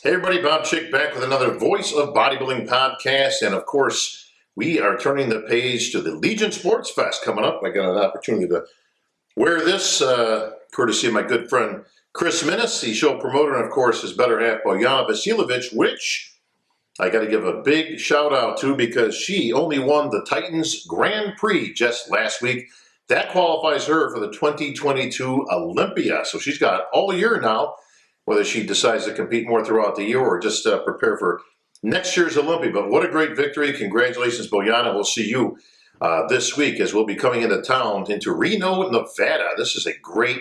Hey everybody, Bob Cicherillo back with another Voice of Bodybuilding podcast, and of course, we are turning the page to the Legion Sports Fest coming up. I got an opportunity to wear this, courtesy of my good friend Chris Minnis, the show promoter, and of course his better half, Bojana Vasilovic, which I got to give a big shout out to because she only won the Titans Grand Prix just last week. That qualifies her for the 2022 Olympia, so she's got all year now, whether she decides to compete more throughout the year or just prepare for next year's Olympia. But what a great victory. Congratulations, Bojana. We'll see you this week as we'll be coming into town, into Reno, Nevada. This is a great,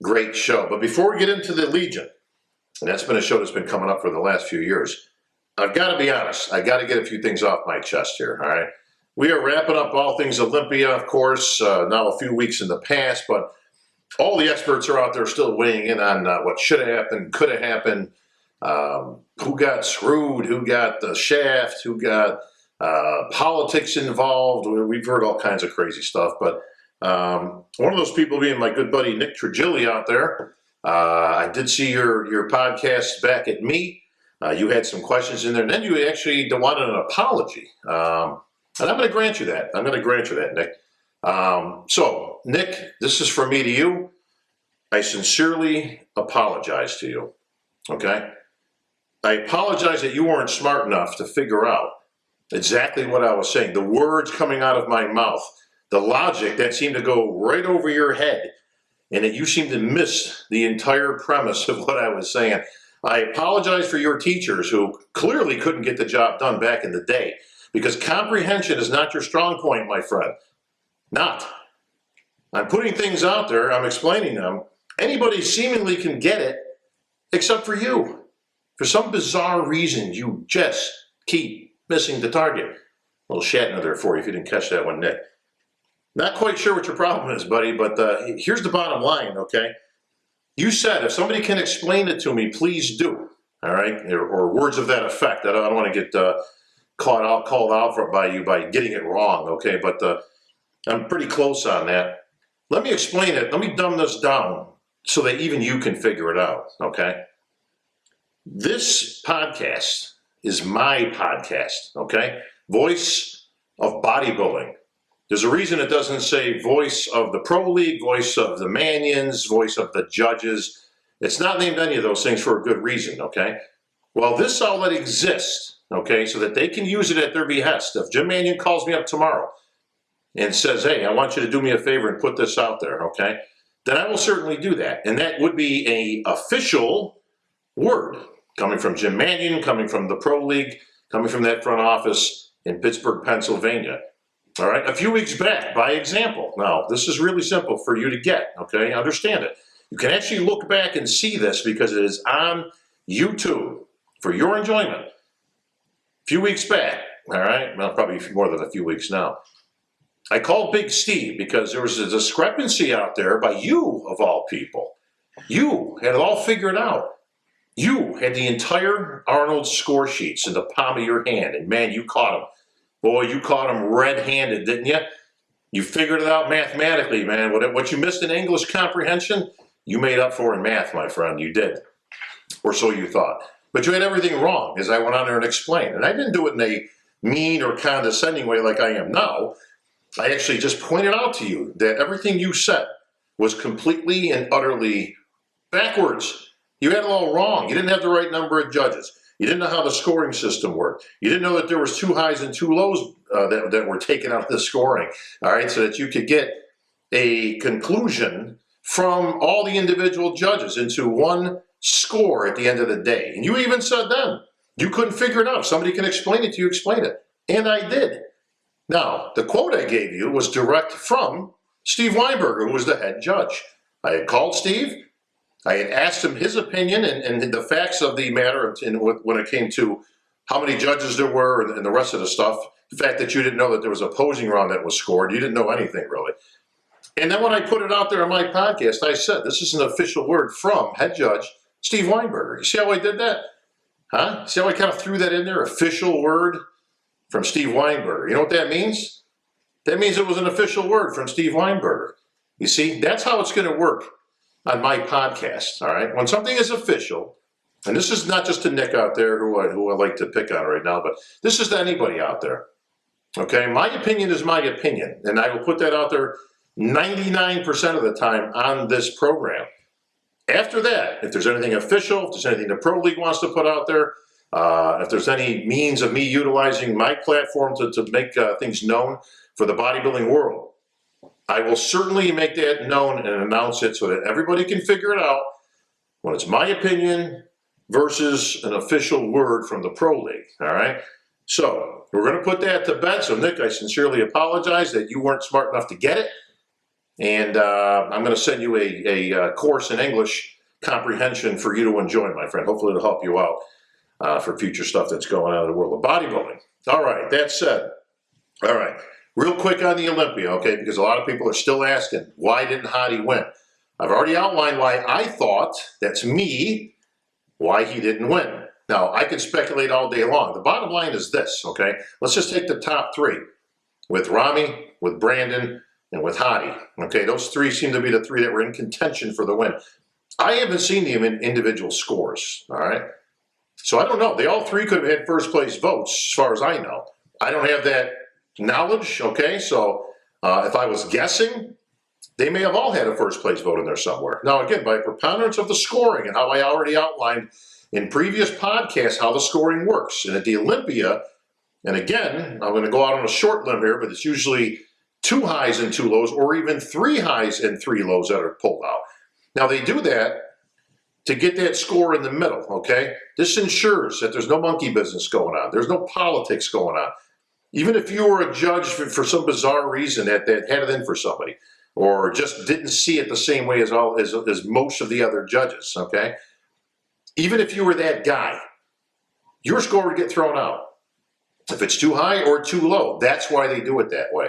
great show. But before we get into the Legion, and that's been a show that's been coming up for the last few years, I've got to be honest. I got to get a few things off my chest here, all right? We are wrapping up all things Olympia, of course, now a few weeks in the past, but all the experts are out there still weighing in on what should have happened, could have happened, who got screwed, who got the shaft, who got politics involved. We've heard all kinds of crazy stuff. But one of those people being my good buddy Nick Trigili out there. I did see your podcast back at me. You had some questions in there, and then you actually wanted an apology. And I'm going to grant you that. I'm going to grant you that, Nick. So, Nick, this is from me to you. I sincerely apologize to you, okay? I apologize that you weren't smart enough to figure out exactly what I was saying, the words coming out of my mouth, the logic that seemed to go right over your head, and that you seemed to miss the entire premise of what I was saying. I apologize for your teachers who clearly couldn't get the job done back in the day, because comprehension is not your strong point, my friend. Not. I'm putting things out there, I'm explaining them. Anybody seemingly can get it, except for you. For some bizarre reason, you just keep missing the target. A little Shatner there for you if you didn't catch that one, Nick. Not quite sure what your problem is, buddy, but here's the bottom line, okay? You said if somebody can explain it to me, please do, all right? Or words of that effect. I don't want to get called out by you by getting it wrong, okay? But I'm pretty close on that. Let me explain it. Let me dumb this down so that even you can figure it out, okay? This podcast is my podcast, okay? Voice of Bodybuilding. There's a reason it doesn't say voice of the Pro League, voice of the Manions, voice of the judges. It's not named any of those things for a good reason, okay? Well, this outlet exists, okay, so that they can use it at their behest. If Jim Manion calls me up tomorrow and says, hey, I want you to do me a favor and put this out there, okay, then I will certainly do that. And that would be an official word coming from Jim Manion, coming from the Pro League, coming from that front office in Pittsburgh, Pennsylvania. All right, a few weeks back, by example. Now, this is really simple for you to get, okay? Understand it. You can actually look back and see this because it is on YouTube for your enjoyment. A few weeks back, all right, well, probably more than a few weeks now, I called Big Steve because there was a discrepancy out there by you, of all people. You had it all figured out. You had the entire Arnold score sheets in the palm of your hand, and man, you caught him. Boy, you caught him red-handed, didn't you? You figured it out mathematically, man. What you missed in English comprehension, you made up for in math, my friend. You did. Or so you thought. But you had everything wrong, as I went on there and explained. And I didn't do it in a mean or condescending way like I am now. I actually just pointed out to you that everything you said was completely and utterly backwards. You had it all wrong. You didn't have the right number of judges. You didn't know how the scoring system worked. You didn't know that there was 2 highs and 2 lows that were taken out of the scoring, all right, so that you could get a conclusion from all the individual judges into one score at the end of the day. And you even said then, you couldn't figure it out. If somebody can explain it to you, explain it. And I did. Now, the quote I gave you was direct from Steve Weinberger, who was the head judge. I had called Steve. I had asked him his opinion and the facts of the matter when it came to how many judges there were and the rest of the stuff. The fact that you didn't know that there was a posing round that was scored. You didn't know anything, really. And then when I put it out there on my podcast, I said, this is an official word from head judge Steve Weinberger. You see how I did that? Huh? See how I kind of threw that in there? Official word from Steve Weinberger. You know what that means? That means it was an official word from Steve Weinberger. You see, that's how it's going to work on my podcast, all right? When something is official, and this is not just to Nick out there who I like to pick on right now, but this is to anybody out there. Okay, my opinion is my opinion, and I will put that out there 99% of the time on this program. After that, if there's anything official, if there's anything the Pro League wants to put out there, if there's any means of me utilizing my platform to make things known for the bodybuilding world, I will certainly make that known and announce it so that everybody can figure it out when it's my opinion versus an official word from the Pro League, all right? So we're going to put that to bed. So, Nick, I sincerely apologize that you weren't smart enough to get it. And I'm going to send you a course in English comprehension for you to enjoy, my friend. Hopefully it'll help you out for future stuff that's going on in the world of bodybuilding. All right, that said, all right, real quick on the Olympia, okay, because a lot of people are still asking, why didn't Hadi win? I've already outlined why I thought, that's me, why he didn't win. Now, I can speculate all day long. The bottom line is this, okay? Let's just take the top three with Rami, with Brandon, and with Hadi. Okay, those three seem to be the three that were in contention for the win. I haven't seen them in individual scores, all right? So I don't know. They all three could have had first place votes, as far as I know. I don't have that knowledge, okay? So if I was guessing, they may have all had a first place vote in there somewhere. Now, again, by preponderance of the scoring and how I already outlined in previous podcasts how the scoring works. And at the Olympia, and again, I'm going to go out on a short limb here, but it's usually 2 highs and 2 lows, or even 3 highs and 3 lows that are pulled out. Now, they do that to get that score in the middle, okay? This ensures that there's no monkey business going on. There's no politics going on. Even if you were a judge for some bizarre reason that had it in for somebody, or just didn't see it the same way as most of the other judges, okay? Even if you were that guy, your score would get thrown out. If it's too high or too low, that's why they do it that way.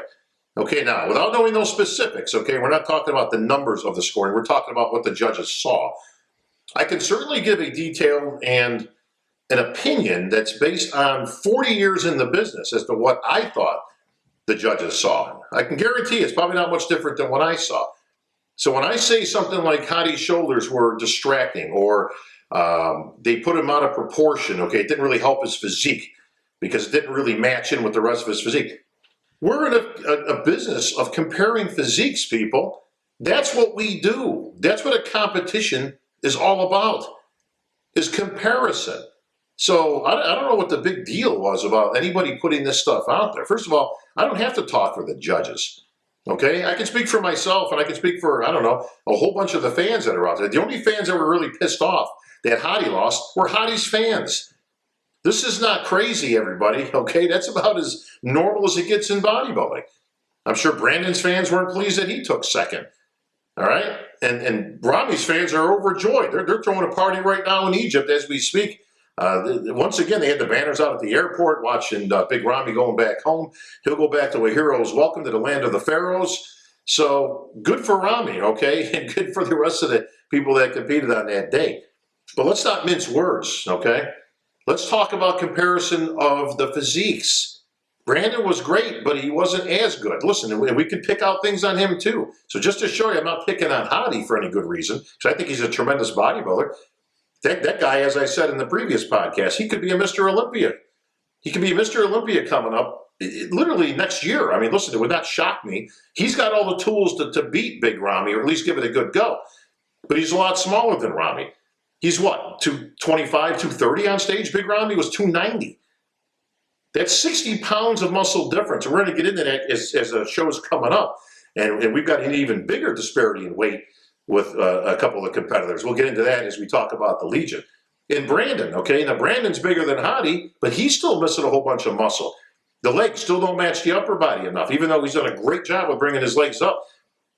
Okay, now, without knowing those specifics, okay, we're not talking about the numbers of the scoring. We're talking about what the judges saw. I can certainly give a detail and an opinion that's based on 40 years in the business as to what I thought the judges saw. I can guarantee it's probably not much different than what I saw. So when I say something like Hadi's shoulders were distracting, or they put him out of proportion, okay, it didn't really help his physique because it didn't really match in with the rest of his physique. We're in a business of comparing physiques, people. That's what we do. That's what a competition is all about, is comparison. So I don't know what the big deal was about anybody putting this stuff out there. First of all, I don't have to talk for the judges, okay? I can speak for myself, and I can speak for, I don't know, a whole bunch of the fans that are out there. The only fans that were really pissed off that Hadi lost were Hadi's fans. This is not crazy, everybody, okay? That's about as normal as it gets in bodybuilding. I'm sure Brandon's fans weren't pleased that he took second, all right? And Rami's fans are overjoyed. They're throwing a party right now in Egypt as we speak. Once again, they had the banners out at the airport watching Big Rami going back home. He'll go back to a hero's welcome to the land of the pharaohs. So good for Rami, okay? And good for the rest of the people that competed on that day. But let's not mince words, okay? Let's talk about comparison of the physiques. Brandon was great, but he wasn't as good. Listen, and we could pick out things on him too. So just to show you, I'm not picking on Hadi for any good reason, because I think he's a tremendous bodybuilder. That guy, as I said in the previous podcast, he could be a Mr. Olympia. He could be a Mr. Olympia coming up literally next year. I mean, listen, it would not shock me. He's got all the tools to beat Big Rami, or at least give it a good go. But he's a lot smaller than Rami. He's what, 225, 230 on stage? Big Rami was 290. That's 60 pounds of muscle difference. And we're going to get into that as the show's coming up. And we've got an even bigger disparity in weight with a couple of competitors. We'll get into that as we talk about the Legion. And Brandon, okay, now Brandon's bigger than Hadi, but he's still missing a whole bunch of muscle. The legs still don't match the upper body enough, even though he's done a great job of bringing his legs up.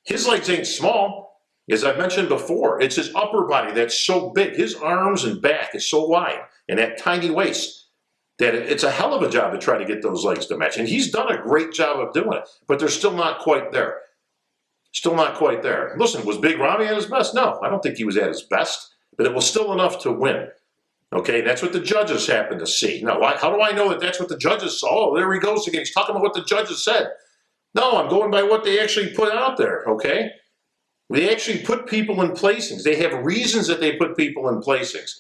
His legs ain't small. As I've mentioned before, it's his upper body that's so big. His arms and back is so wide, and that tiny waist, that it's a hell of a job to try to get those legs to match. And he's done a great job of doing it, but they're still not quite there. Still not quite there. Listen, was Big Rami at his best? No, I don't think he was at his best, but it was still enough to win. Okay, that's what the judges happen to see. Now, how do I know that that's what the judges saw? Oh, there he goes again. He's talking about what the judges said. No, I'm going by what they actually put out there, okay? They actually put people in placings. They have reasons that they put people in placings.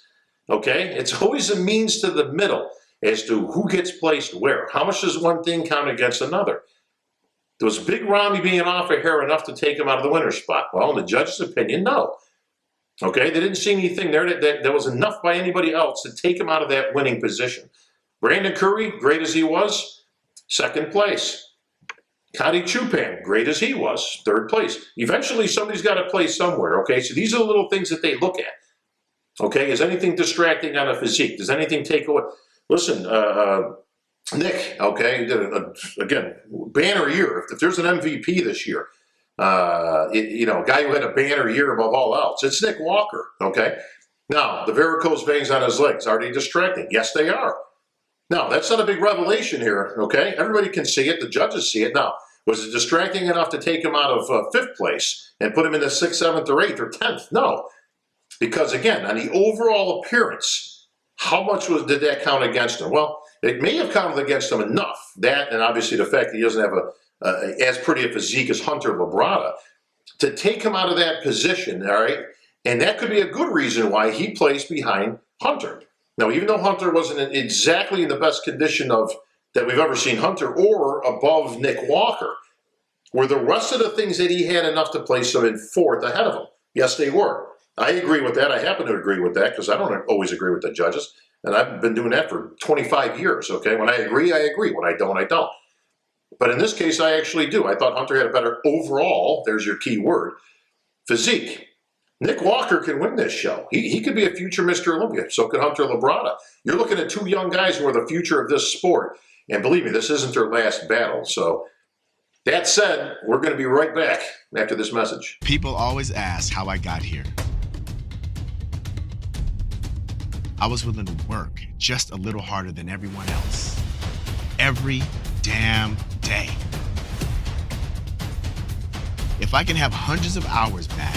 Okay? It's always a means to the middle as to who gets placed where. How much does one thing count against another? Was Big Ramy being off a hair enough to take him out of the winner's spot? Well, in the judge's opinion, no. Okay? They didn't see anything there that was enough by anybody else to take him out of that winning position. Brandon Curry, great as he was, second place. Cody Chupan, great as he was, third place. Eventually, somebody's got to play somewhere, okay? So these are the little things that they look at, okay? Is anything distracting on a physique? Does anything take away? Listen, Nick, okay, again, banner year. If there's an MVP this year, a guy who had a banner year above all else, it's Nick Walker, okay? Now, the varicose veins on his legs, are they distracting? Yes, they are. Now, that's not a big revelation here, okay? Everybody can see it. The judges see it. Now, was it distracting enough to take him out of fifth place and put him in the 6th, 7th, or 8th, or 10th? No. Because, again, on the overall appearance, how much did that count against him? Well, it may have counted against him enough. That, and obviously the fact that he doesn't have as pretty a physique as Hunter Labrada, to take him out of that position, all right? And that could be a good reason why he placed behind Hunter. Now, even though Hunter wasn't exactly in the best condition that we've ever seen Hunter or above Nick Walker, were the rest of the things that he had enough to place him in fourth ahead of him? Yes, they were. I agree with that. I happen to agree with that because I don't always agree with the judges, and I've been doing that for 25 years, okay? When I agree, I agree. When I don't, I don't. But in this case, I actually do. I thought Hunter had a better overall, there's your key word, physique. Nick Walker can win this show. He could be a future Mr. Olympia. So could Hunter Labrada. You're looking at two young guys who are the future of this sport. And believe me, this isn't their last battle. So that said, we're going to be right back after this message. People always ask how I got here. I was willing to work just a little harder than everyone else. Every damn day. If I can have hundreds of hours back,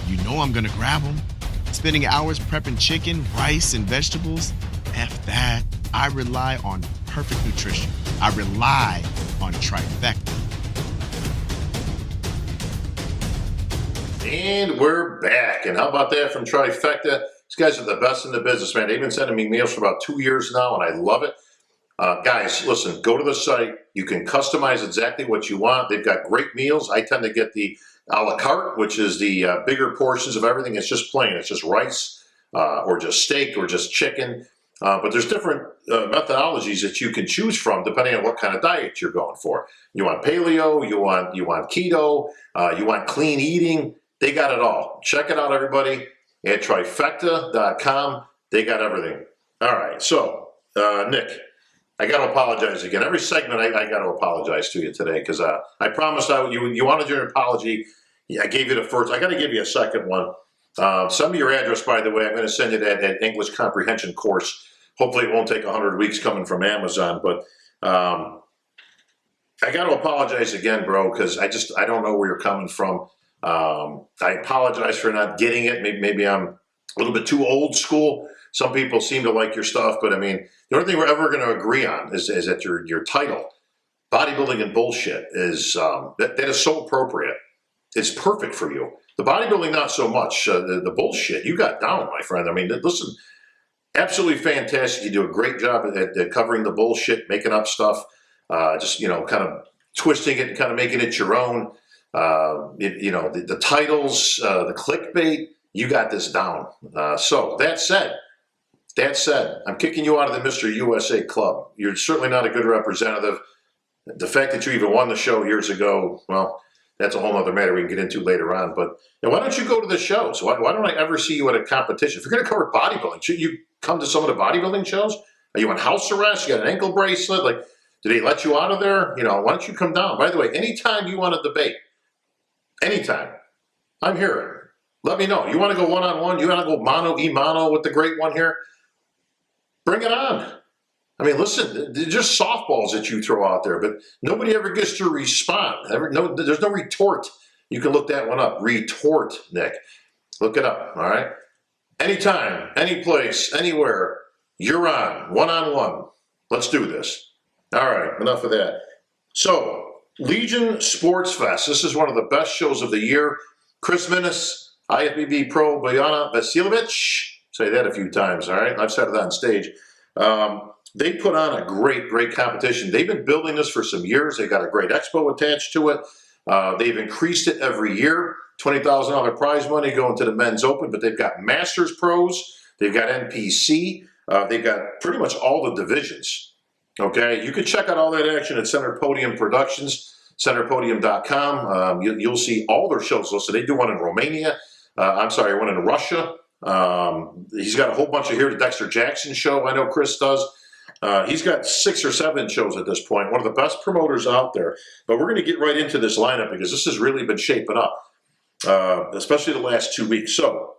you know I'm gonna grab them. Spending hours prepping chicken, rice, and vegetables, F that. I rely on perfect nutrition. I rely on Trifecta. And we're back. And how about that from Trifecta? These guys are the best in the business, man. They've been sending me meals for about 2 years now, and I love it. Guys, listen, go to the site. You can customize exactly what you want. They've got great meals. I tend to get the a la carte, which is the bigger portions of everything. It's just plain. It's just rice or just steak or just chicken. But there's different methodologies that you can choose from depending on what kind of diet you're going for. You want paleo, you want keto, you want clean eating. They got it all. Check it out, everybody, at trifecta.com. They got everything. All right. So, Nick, I got to apologize again. Every segment, I got to apologize to you today because I promised you wanted your apology. I gave you the first. I got to give you a second one. Send me your address, by the way. I'm going to send you that English comprehension course. Hopefully, it won't take 100 weeks coming from Amazon. But I got to apologize again, bro, because I don't know where you're coming from. I apologize for not getting it. Maybe I'm a little bit too old school. Some people seem to like your stuff, but I mean, the only thing we're ever going to agree on is that your title, Bodybuilding and Bullshit, is that is so appropriate. It's perfect for you. The bodybuilding, not so much. The bullshit, you got down, my friend. I mean, listen, absolutely fantastic. You do a great job at covering the bullshit, making up stuff, just, kind of twisting it and kind of making it your own. The titles, the clickbait, you got this down. So that said, I'm kicking you out of the Mr. USA Club. You're certainly not a good representative. The fact that you even won the show years ago, well, that's a whole other matter we can get into later on. But why don't you go to the shows? Why don't I ever see you at a competition? If you're going to cover bodybuilding, should you come to some of the bodybuilding shows? Are you on house arrest? You got an ankle bracelet? Like, did they let you out of there? Why don't you come down? By the way, anytime you want to debate, anytime, I'm here. Let me know. You want to go one-on-one? You want to go mano-a-mano with the great one here? Bring it on. I mean, listen, they're just softballs that you throw out there, but nobody ever gets to respond. There's no retort. You can look that one up. Retort, Nick. Look it up, all right? Anytime, any place, anywhere, you're on, one-on-one. Let's do this. All right, enough of that. So, Legion Sports Fest. This is one of the best shows of the year. Chris Minnis, IFBB Pro, Bojana Vasiljevic. Say that a few times, all right? I've said it on stage. They put on a great competition. They've been building this for some years. They got a great expo attached to it. They've increased it every year. $20,000 prize money going to the men's open, but they've got Masters Pros. They've got NPC. They've got pretty much all the divisions. Okay, you can check out all that action at Center Podium Productions, centerpodium.com. You'll see all their shows listed. They do one in Romania. One in Russia. He's got a whole bunch of here. The Dexter Jackson show, I know Chris does. He's got 6 or 7 shows at this point. One of the best promoters out there. But we're going to get right into this lineup because this has really been shaping up, especially the last 2 weeks. So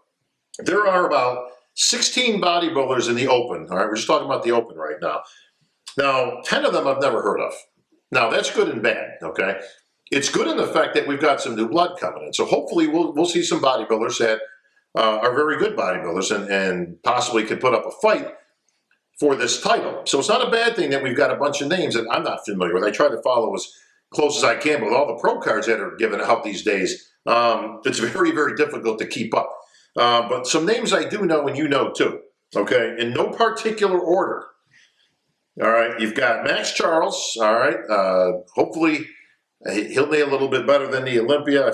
there are about 16 bodybuilders in the open. All right, we're just talking about the open right now. Now, 10 of them I've never heard of. Now, that's good and bad, okay? It's good in the fact that we've got some new blood coming in. So hopefully we'll see some bodybuilders that are very good bodybuilders and possibly could put up a fight for this title. So it's not a bad thing that we've got a bunch of names that I'm not familiar with. I try to follow as close as I can, but with all the pro cards that are given out these days, it's very difficult to keep up. But some names I do know and you know too, okay? In no particular order. All right, you've got Max Charles, all right? Hopefully he'll nail a little bit better than the Olympia.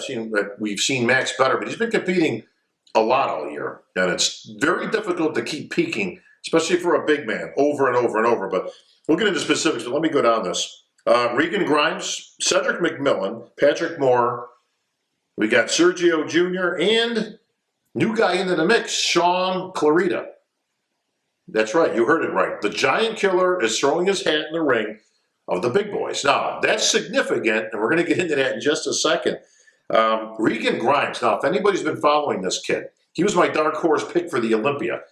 We've seen Max better, but he's been competing a lot all year. And it's very difficult to keep peaking, especially for a big man, over and over and over. But we'll get into specifics, but let me go down this. Regan Grimes, Cedric McMillan, Patrick Moore. We got Sergio Jr. and new guy into the mix, Sean Clarita. That's right, you heard it right. The Giant Killer is throwing his hat in the ring of the big boys. Now, that's significant, and we're going to get into that in just a second. Regan Grimes. Now, if anybody's been following this kid, he was my dark horse pick for the Olympia.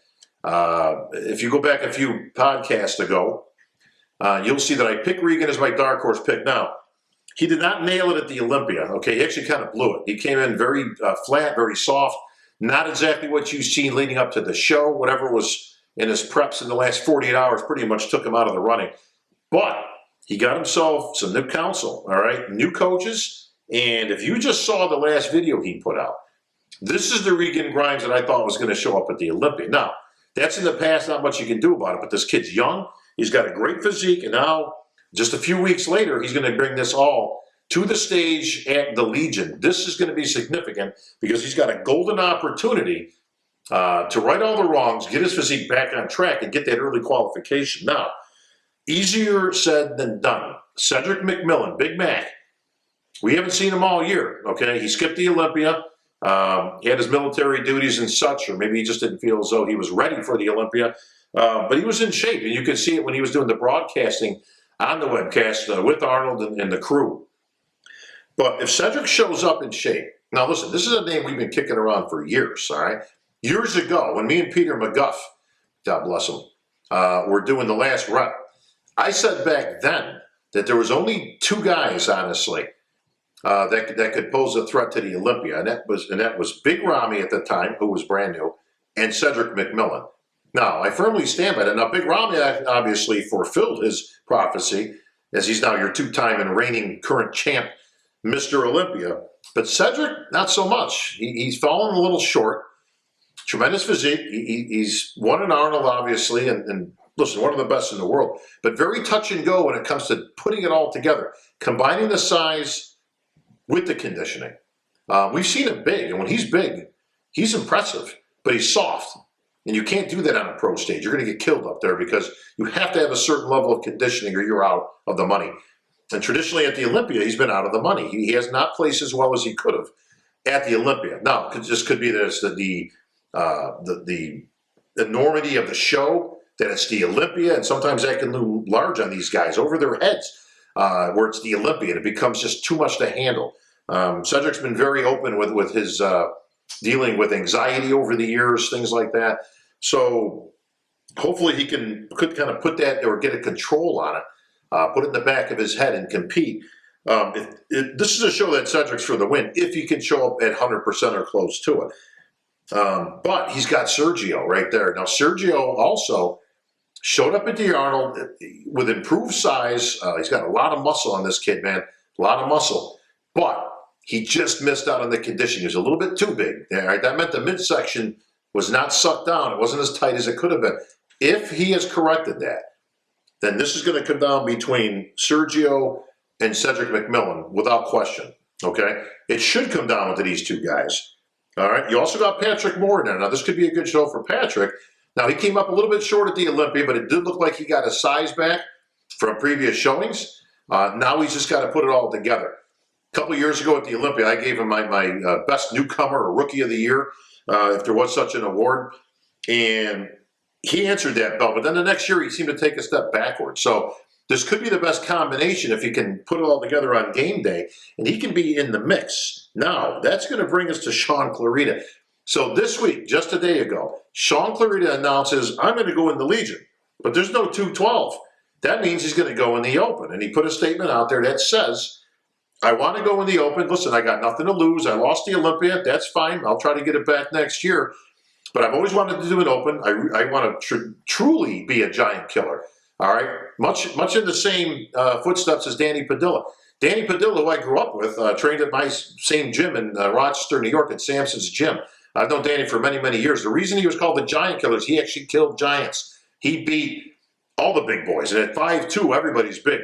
If you go back a few podcasts ago, you'll see that I picked Regan as my dark horse pick. Now, he did not nail it at the Olympia. Okay, he actually kind of blew it. He came in very flat, very soft. Not exactly what you've seen leading up to the show. Whatever was in his preps in the last 48 hours pretty much took him out of the running. But he got himself some new counsel, all right, new coaches. And if you just saw the last video he put out, this is the Regan Grimes that I thought was going to show up at the Olympia. Now, that's in the past, not much you can do about it, but this kid's young. He's got a great physique, and now, just a few weeks later, he's going to bring this all to the stage at the Legion. This is going to be significant because he's got a golden opportunity to right all the wrongs, get his physique back on track, and get that early qualification. Now, easier said than done. Cedric McMillan, Big Mac, we haven't seen him all year, okay? He skipped the Olympia. He had his military duties and such, or maybe he just didn't feel as though he was ready for the Olympia. But he was in shape, and you could see it when he was doing the broadcasting on the webcast with Arnold and the crew. But if Cedric shows up in shape, now listen, this is a name we've been kicking around for years, all right? Years ago, when me and Peter McGuff, God bless him, were doing the last rep, I said back then that there was only 2 guys, honestly, that could pose a threat to the Olympia, and that was Big Ramy at the time, who was brand new, and Cedric McMillan. Now, I firmly stand by that. Now, Big Ramy obviously fulfilled his prophecy, as he's now your 2-time and reigning current champ, Mr. Olympia. But Cedric, not so much. He's fallen a little short. Tremendous physique. He's won an Arnold, obviously, and listen, one of the best in the world. But very touch and go when it comes to putting it all together, combining the size with the conditioning. We've seen him big, and when he's big, he's impressive, but he's soft. And you can't do that on a pro stage. You're going to get killed up there because you have to have a certain level of conditioning or you're out of the money. And traditionally at the Olympia, he's been out of the money. He has not placed as well as he could have at the Olympia. Now, it just could be that it's the enormity of the show, that it's the Olympia, and sometimes that can loom large on these guys over their heads, where it's the Olympia, and it becomes just too much to handle. Cedric's been very open with his dealing with anxiety over the years, things like that. So hopefully he could kind of put that or get a control on it, put it in the back of his head and compete. This is a show that Cedric's for the win if he can show up at 100% or close to it. But he's got Sergio right there. Now, Sergio also showed up at the Arnold with improved size. He's got a lot of muscle on this kid, man. A lot of muscle. But he just missed out on the conditioning. He was a little bit too big. All right? That meant the midsection was not sucked down. It wasn't as tight as it could have been. If he has corrected that, then this is going to come down between Sergio and Cedric McMillan without question, okay? It should come down to these two guys, all right? You also got Patrick Moore in there. Now, this could be a good show for Patrick. Now, he came up a little bit short at the Olympia, but it did look like he got his size back from previous showings. Now he's just got to put it all together. A couple of years ago at the Olympia, I gave him my best newcomer or rookie of the year, if there was such an award, and he answered that bell. But then the next year, he seemed to take a step backwards. So this could be the best combination if he can put it all together on game day, and he can be in the mix. Now, that's going to bring us to Sean Clarita. So this week, just a day ago, Sean Clarita announces, I'm going to go in the Legion, but there's no 212. That means he's going to go in the Open. And he put a statement out there that says, I want to go in the Open. Listen, I got nothing to lose. I lost the Olympia. That's fine. I'll try to get it back next year. But I've always wanted to do an Open. I want to truly be a giant killer. All right? Much in the same footsteps as Danny Padilla. Danny Padilla, who I grew up with, trained at my same gym in Rochester, New York, at Samson's Gym. I've known Danny for many, many years. The reason he was called the Giant Killer is he actually killed giants. He beat all the big boys. And at 5'2", everybody's big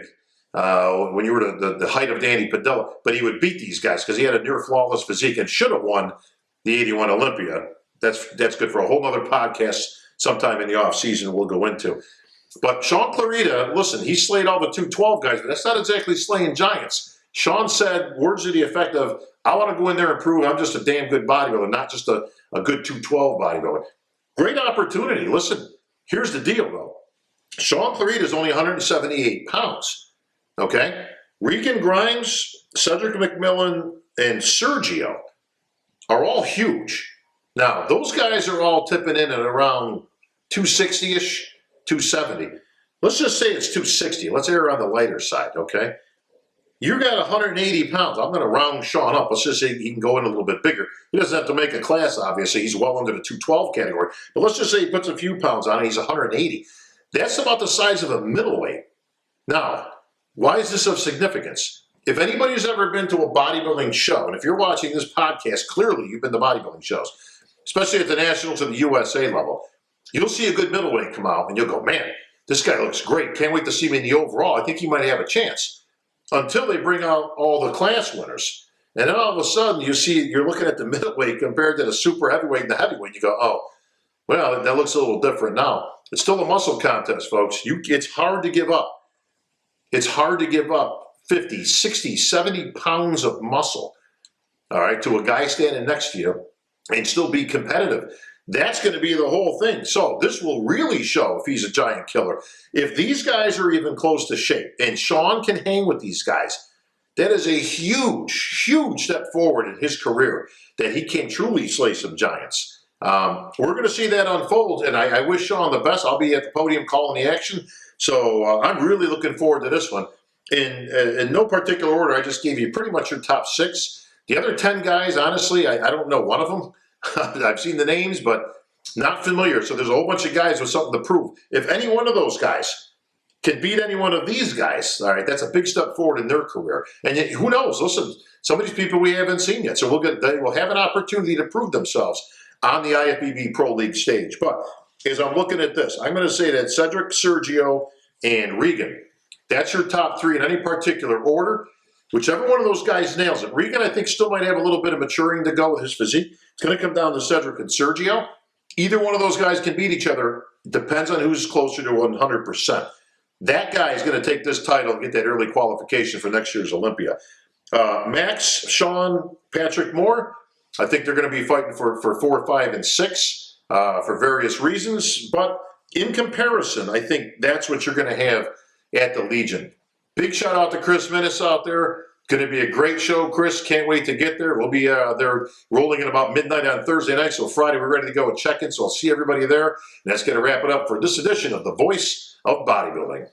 when you were the height of Danny Padilla. But he would beat these guys because he had a near-flawless physique and should have won the 81 Olympia. That's good for a whole other podcast sometime in the off-season we'll go into. But Sean Clarita, listen, he slayed all the 212 guys, but that's not exactly slaying giants. Sean said words to the effect of, I want to go in there and prove I'm just a damn good bodybuilder, not just a good 212 bodybuilder. Great opportunity. Listen, here's the deal, though. Sean Clarita is only 178 pounds, okay? Regan Grimes, Cedric McMillan, and Sergio are all huge. Now, those guys are all tipping in at around 260-ish, 270. Let's just say it's 260. Let's err on the lighter side, okay? You got 180 pounds. I'm going to round Sean up. Let's just say he can go in a little bit bigger. He doesn't have to make a class, obviously. He's well under the 212 category. But let's just say he puts a few pounds on it. He's 180. That's about the size of a middleweight. Now, why is this of significance? If anybody's ever been to a bodybuilding show, and if you're watching this podcast, clearly you've been to bodybuilding shows, especially at the Nationals and the USA level, you'll see a good middleweight come out, and you'll go, man, this guy looks great. Can't wait to see him in the overall. I think he might have a chance. Until they bring out all the class winners. And then all of a sudden, you're looking at the middleweight compared to the super heavyweight and the heavyweight. You go, oh, well, that looks a little different now. It's still a muscle contest, folks. It's hard to give up. It's hard to give up 50, 60, 70 pounds of muscle, all right, to a guy standing next to you and still be competitive. That's going to be the whole thing. So this will really show if he's a giant killer. If these guys are even close to shape, and Sean can hang with these guys, that is a huge, huge step forward in his career, that he can truly slay some giants. We're going to see that unfold, and I wish Sean the best. I'll be at the podium calling the action, so I'm really looking forward to this one. In no particular order, I just gave you pretty much your top 6. The other 10 guys, honestly, I don't know one of them. I've seen the names, but not familiar. So there's a whole bunch of guys with something to prove. If any one of those guys can beat any one of these guys, all right, that's a big step forward in their career. And yet, who knows? Listen, some of these people we haven't seen yet. So they will have an opportunity to prove themselves on the IFBB Pro League stage. But as I'm looking at this, I'm going to say that Cedric, Sergio, and Regan, that's your top 3 in any particular order. Whichever one of those guys nails it. Regan, I think, still might have a little bit of maturing to go with his physique. It's going to come down to Cedric and Sergio. Either one of those guys can beat each other. It depends on who's closer to 100%. That guy is going to take this title and get that early qualification for next year's Olympia. Max, Sean, Patrick Moore, I think they're going to be fighting for 4, 5, and 6 for various reasons. But in comparison, I think that's what you're going to have at the Legion. Big shout out to Chris Minnis out there. Going to be a great show, Chris. Can't wait to get there. We'll be there rolling at about midnight on Thursday night. So Friday, we're ready to go with check-in. So I'll see everybody there. And that's going to wrap it up for this edition of The Voice of Bodybuilding.